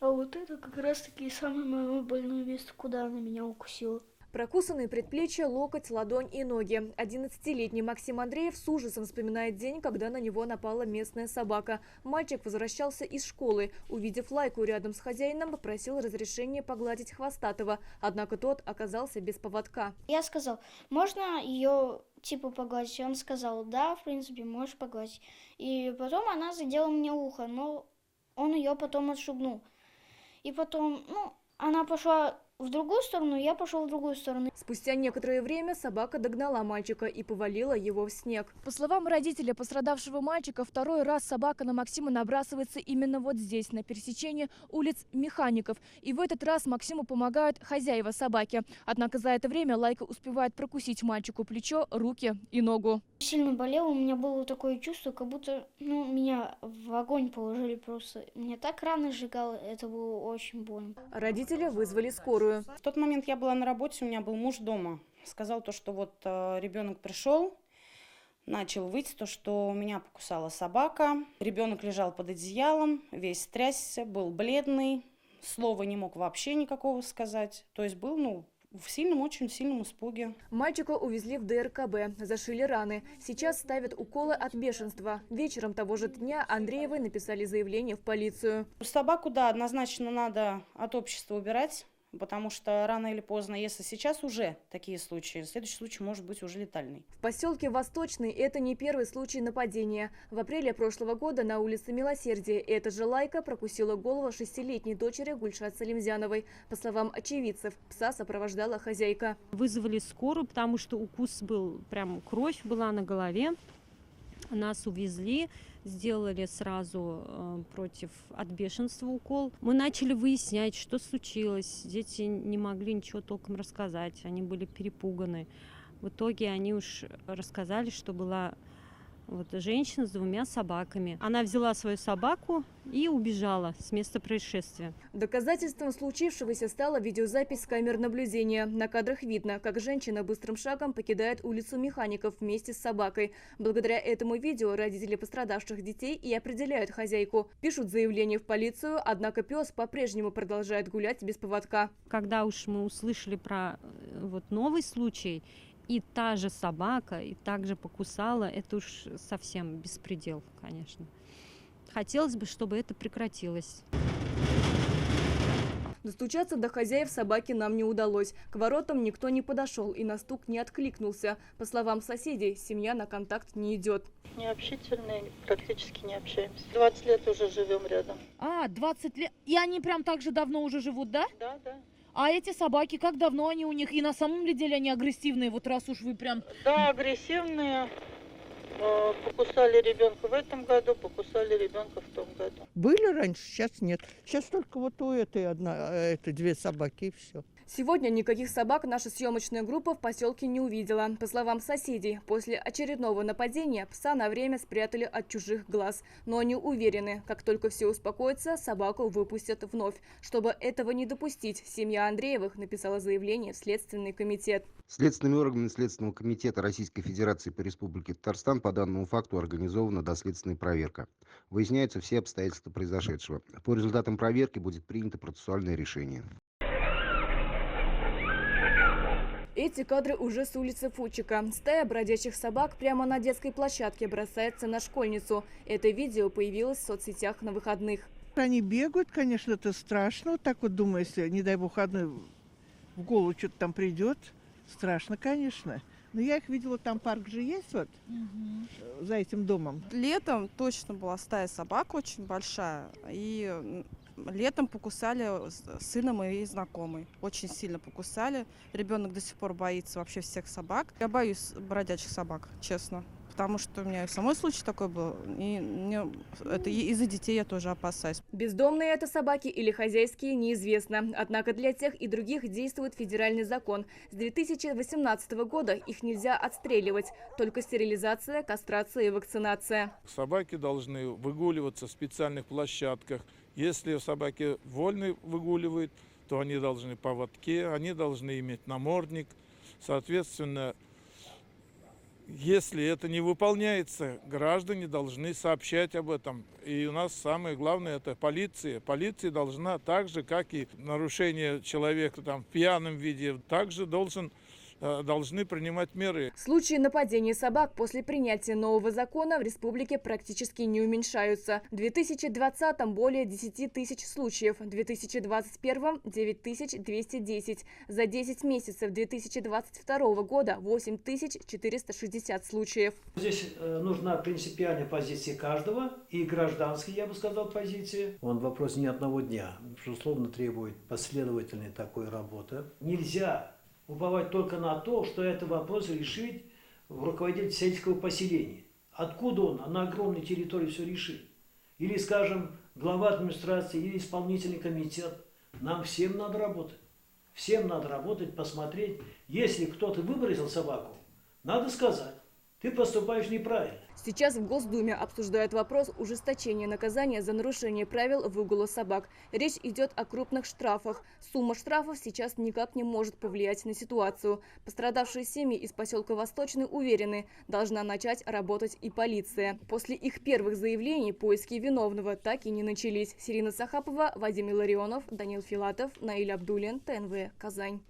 А вот это как раз-таки самое мое больное место, куда она меня укусила. Прокусанные предплечья, локоть, ладонь и ноги. 11-летний Максим Андреев с ужасом вспоминает день, когда на него напала местная собака. Мальчик возвращался из школы. Увидев лайку рядом с хозяином, попросил разрешения погладить хвостатого. Однако тот оказался без поводка. Я сказал, можно ее типа погладить? Он сказал, да, в принципе, можешь погладить. И потом она задела мне ухо, но он ее потом отшугнул. И потом, она пошла в другую сторону, я пошел в другую сторону. Спустя некоторое время собака догнала мальчика и повалила его в снег. По словам родителя пострадавшего мальчика, второй раз собака на Максима набрасывается именно вот здесь, на пересечении улиц Механиков. И в этот раз Максиму помогают хозяева собаки. Однако за это время Лайка успевает прокусить мальчику плечо, руки и ногу. Сильно болело, у меня было такое чувство, как будто меня в огонь положили просто. Мне так рано сжигало, это было очень больно. Родители вызвали скорую. В тот момент я была на работе, у меня был муж дома. Сказал то, что вот ребенок пришел, начал выть, то, что меня покусала собака. Ребенок лежал под одеялом, весь трясся, был бледный, слова не мог вообще никакого сказать. То есть был, в сильном, очень сильном испуге. Мальчика увезли в ДРКБ, зашили раны. Сейчас ставят уколы от бешенства. Вечером того же дня Андреевы написали заявление в полицию. Собаку, да, однозначно надо от общества убирать. Потому что рано или поздно, если сейчас уже такие случаи, следующий случай может быть уже летальный. В поселке Восточный это не первый случай нападения. В апреле прошлого года на улице Милосердия эта же Лайка прокусила голову 6-летней дочери Гульшат Салимзяновой. По словам очевидцев, пса сопровождала хозяйка. Вызвали скорую, потому что укус был, прям кровь была на голове. Нас увезли, сделали сразу против от бешенства укол. Мы начали выяснять, что случилось. Дети не могли ничего толком рассказать, они были перепуганы. В итоге они уж рассказали, что была женщина с 2 собаками. Она взяла свою собаку и убежала с места происшествия. Доказательством случившегося стала видеозапись с камер наблюдения. На кадрах видно, как женщина быстрым шагом покидает улицу Механиков вместе с собакой. Благодаря этому видео родители пострадавших детей и определяют хозяйку. Пишут заявление в полицию, однако пес по-прежнему продолжает гулять без поводка. Когда уж мы услышали про новый случай, и та же собака, и также покусала, это уж совсем беспредел, конечно. Хотелось бы, чтобы это прекратилось. Достучаться до хозяев собаки нам не удалось. К воротам никто не подошел и на стук не откликнулся. По словам соседей, семья на контакт не идет. Необщительные, практически не общаемся. 20 лет уже живем рядом. 20 лет. И они прям так же давно уже живут, да? Да, да. А эти собаки, как давно они у них? И на самом ли деле они агрессивные? Вот раз уж вы прям... Да, агрессивные. Покусали ребенка в этом году, покусали ребенка в том году. Были раньше, сейчас нет. Сейчас только вот у этой 2 собаки и все. Сегодня никаких собак наша съемочная группа в поселке не увидела. По словам соседей, после очередного нападения пса на время спрятали от чужих глаз. Но они уверены, как только все успокоится, собаку выпустят вновь. Чтобы этого не допустить, семья Андреевых написала заявление в Следственный комитет. Следственными органами Следственного комитета Российской Федерации по Республике Татарстан по данному факту организована доследственная проверка. Выясняются все обстоятельства произошедшего. По результатам проверки будет принято процессуальное решение. Эти кадры уже с улицы Фучика. Стая бродячих собак прямо на детской площадке бросается на школьницу. Это видео появилось в соцсетях на выходных. Они бегают, конечно, это страшно. Вот так вот думаю, если, не дай бог, одной в голову что-то там придет. Страшно, конечно. Но я их видела, там парк же есть за этим домом. Летом точно была стая собак очень большая. И летом покусали сына моей знакомой. Очень сильно покусали. Ребенок до сих пор боится вообще всех собак. Я боюсь бродячих собак, честно. Потому что у меня и самой случай такой был. И это из-за детей я тоже опасаюсь. Бездомные это собаки или хозяйские, неизвестно. Однако для тех и других действует федеральный закон. С 2018 года их нельзя отстреливать. Только стерилизация, кастрация и вакцинация. Собаки должны выгуливаться в специальных площадках. Если собаки вольно выгуливают, то они должны по поводке, они должны иметь намордник. Соответственно, Если это не выполняется, граждане должны сообщать об этом. И у нас самое главное – это полиция. Полиция должна так же, как и нарушение человека там, в пьяном виде, также должны принимать меры. Случаи нападений собак после принятия нового закона в республике практически не уменьшаются. В 2020-м более 10 тысяч случаев, в 2021-м 9210. За 10 месяцев 2022 года 8460 случаев. Здесь нужна принципиальная позиция каждого и гражданская, я бы сказал, позиция. Он вопрос не одного дня, безусловно, требует последовательной такой работы. Нельзя уповать только на то, что этот вопрос решит руководитель сельского поселения. Откуда он на огромной территории все решит? Или, скажем, глава администрации, или исполнительный комитет. Нам всем надо работать. Всем надо работать, посмотреть. Если кто-то выбросил собаку, надо сказать, ты поступаешь неправильно. Сейчас в Госдуме обсуждают вопрос ужесточения наказания за нарушение правил выгула собак. Речь идет о крупных штрафах. Сумма штрафов сейчас никак не может повлиять на ситуацию. Пострадавшие семьи из поселка Восточный уверены, должна начать работать и полиция. После их первых заявлений поиски виновного так и не начались. Сирина Сахапова, Вадим Илларионов, Данил Филатов, Наиль Абдуллин, ТНВ, Казань.